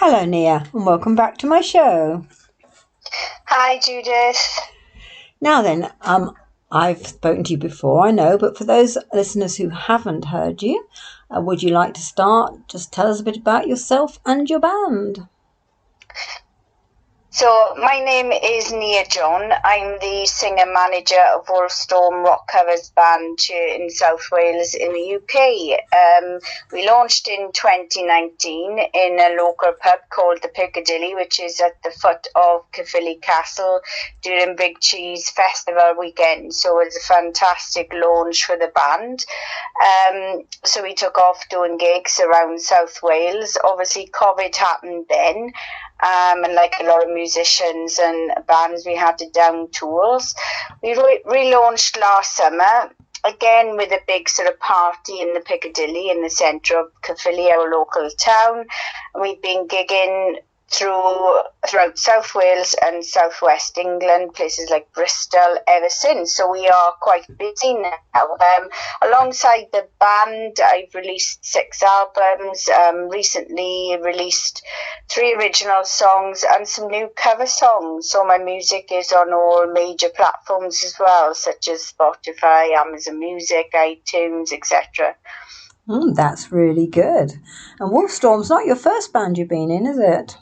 Hello, Nia, and welcome back to my show. Hi, Judith. Now then, I've spoken to you before, I know, but for those listeners who haven't heard you, would you like to start? Just tell us a bit about yourself and your band. So, my name is Nia John. I'm the singer-manager of Wolfstorm rock covers band here in South Wales in the UK. We launched in 2019 in a local pub called the Piccadilly, which is at the foot of Caerphilly Castle during Big Cheese Festival weekend. So it's a fantastic launch for the band. So we took off doing gigs around South Wales. Obviously, COVID happened then. And like a lot of musicians and bands, we had to down tools. We relaunched last summer, again with a big sort of party in the Piccadilly in the centre of Caerphilly, our local town. And we've been gigging throughout South Wales and southwest England, places like Bristol, ever since. So we are quite busy now. Alongside the band, I've released 6 albums, recently released 3 original songs and some new cover songs. So my music is on all major platforms as well, such as Spotify, Amazon Music, iTunes, etc. That's really good. And Wolfstorm's not your first band you've been in, is it?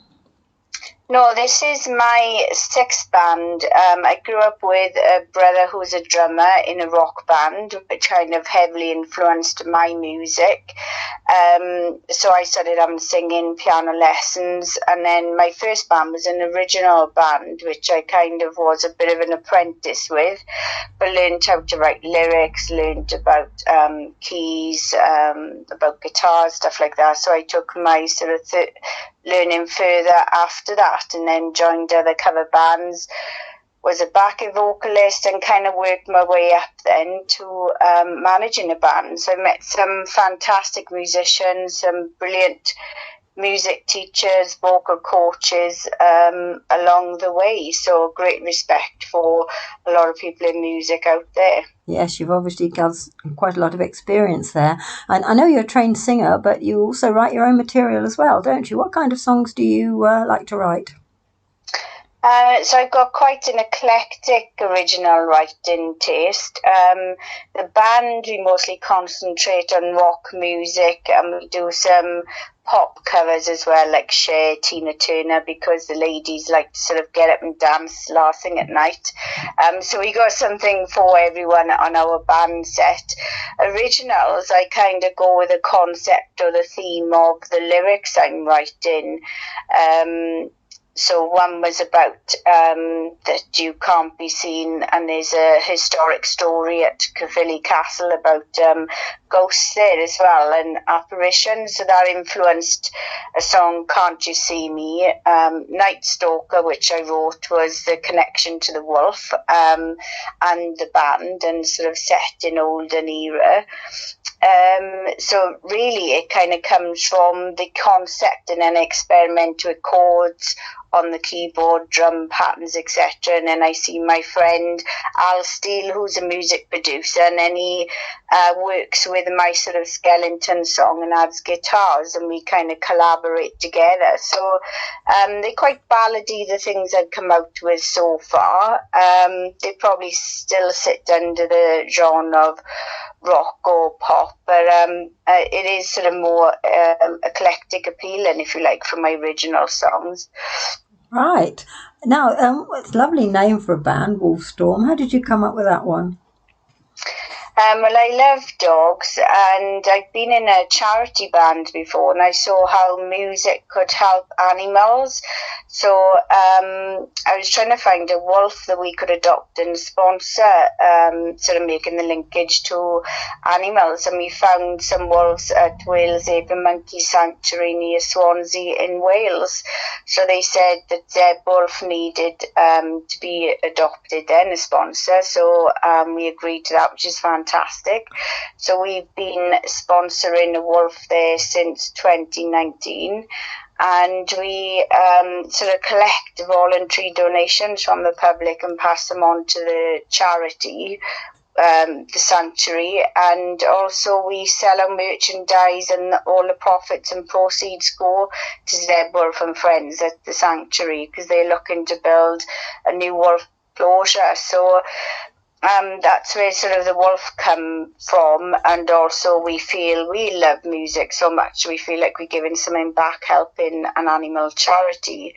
No, this is my 6th band. I grew up with a brother who was a drummer in a rock band, which kind of heavily influenced my music. So I started singing, piano lessons, and then my first band was an original band, which I kind of was a bit of an apprentice with, but learned how to write lyrics, learned about keys, about guitar, stuff like that. So I took my sort of learning further after that, and then joined other cover bands, was a backing vocalist, and kind of worked my way up then to managing a band. So I met some fantastic musicians, some brilliant music teachers, vocal coaches along the way. So great respect for a lot of people in music out there. Yes, you've obviously got quite a lot of experience there. And I know you're a trained singer, but you also write your own material as well, don't you? What kind of songs do you like to write? So I've got quite an eclectic original writing taste. The band, we mostly concentrate on rock music, and we do some pop covers as well, like Cher, Tina Turner, because the ladies like to sort of get up and dance last thing at night. So we got something for everyone on our band set. Originals, I kind of go with the concept or the theme of the lyrics I'm writing. So one was about that you can't be seen, and there's a historic story at Caerphilly Castle about ghosts there as well, and apparitions. So that influenced a song, Can't You See Me? Night Stalker, which I wrote, was the connection to the wolf and the band, and sort of set in olden era. So really it kind of comes from the concept, and then experiment with chords on the keyboard, drum patterns, etc. And then I see my friend Steele, who's a music producer, and then he works with my sort of skeleton song and adds guitars, and we kind of collaborate together. So they're quite ballady, the things I've come out with so far. They probably still sit under the genre of rock or pop, but it is sort of more eclectic appealing, if you like, from my original songs. Right. Now, it's a lovely name for a band, Wolfstorm. How did you come up with that one? Well, I love dogs, and I've been in a charity band before, and I saw how music could help animals. So I was trying to find a wolf that we could adopt and sponsor, sort of making the linkage to animals. And we found some wolves at Wales Ape and Monkey Sanctuary near Swansea in Wales. So they said that their wolf needed to be adopted then, a sponsor. So we agreed to that, which is fantastic. So we've been sponsoring a wolf there since 2019, and we sort of collect voluntary donations from the public and pass them on to the charity, the sanctuary, and also we sell our merchandise, and all the profits and proceeds go to Zeb Wolf and Friends at the sanctuary, because they're looking to build a new wolf enclosure. So that's where sort of the wolf come from, and also we feel we love music so much, we feel like we're giving something back, helping an animal charity.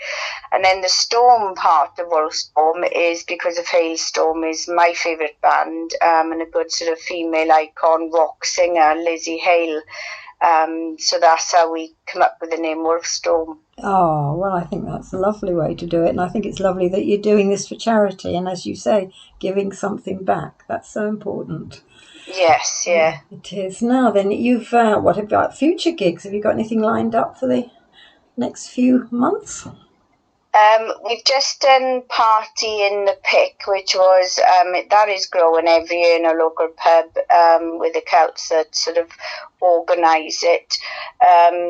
And then the storm part of Wolfstorm is because of Hailstorm is my favourite band, and a good sort of female icon rock singer, Lizzie Hale. So that's how we come up with the name Wolfstorm. Oh, well, I think that's a lovely way to do it. And I think it's lovely that you're doing this for charity. And as you say, giving something back. That's so important. Yes, yeah. It is. Now then, you've, what about future gigs? Have you got anything lined up for the next few months? We've just done Party in the Pick, which was, that is growing every year in a local pub, with the Celts that sort of organise it.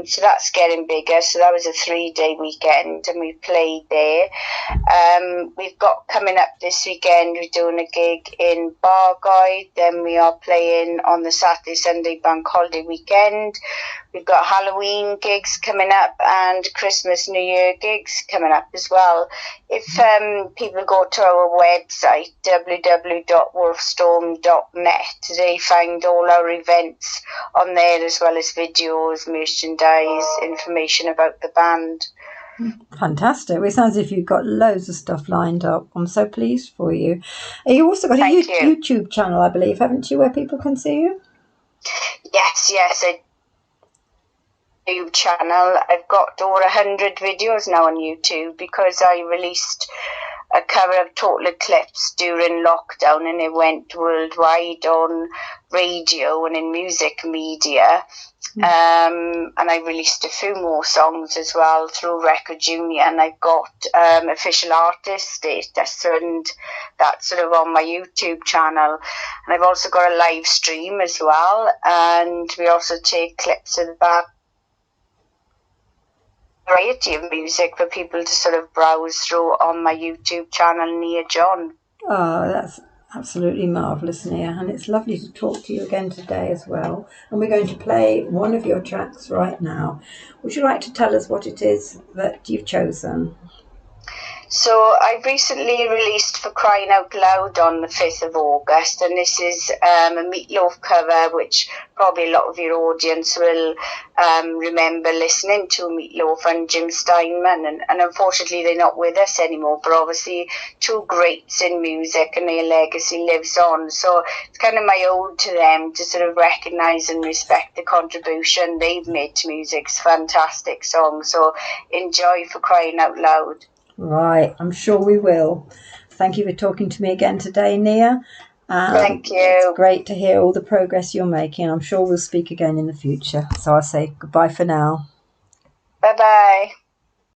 So that's getting bigger. So that was a 3-day weekend, and we played there. We've got coming up this weekend, we're doing a gig in Bargoed. Then we are playing on the Saturday, Sunday bank holiday weekend. We've got Halloween gigs coming up and Christmas, New Year gigs coming up as well. If people go to our website, www.wolfstorm.net, they find all our events on there, as well as videos, merchandise, information about the band. Fantastic. It sounds as if you've got loads of stuff lined up. I'm so pleased for you. You also got a YouTube channel, I believe, haven't you, where people can see you? Yes, a YouTube channel. I've got over 100 videos now on YouTube, because I released a cover of Total Eclipse during lockdown, and it went worldwide on radio and in music media. And I released a few more songs as well through Record Union. I've got official artist status, and that's sort of on my YouTube channel. And I've also got a live stream as well, and we also take clips of the back variety of music for people to sort of browse through on my YouTube channel, Nia John. Oh, that's absolutely marvellous, Nia, and it's lovely to talk to you again today as well. And we're going to play one of your tracks right now. Would you like to tell us what it is that you've chosen? So I recently released For Crying Out Loud on the 5th of August, and this is a Meatloaf cover, which probably a lot of your audience will remember listening to Meatloaf and Jim Steinman, and unfortunately they're not with us anymore, but obviously two greats in music, and their legacy lives on. So it's kind of my ode to them, to sort of recognise and respect the contribution they've made to music. It's a fantastic song, so enjoy For Crying Out Loud. Right, I'm sure we will. Thank you for talking to me again today, Nia. Thank you. It's great to hear all the progress you're making. I'm sure we'll speak again in the future. So I'll say goodbye for now. Bye-bye.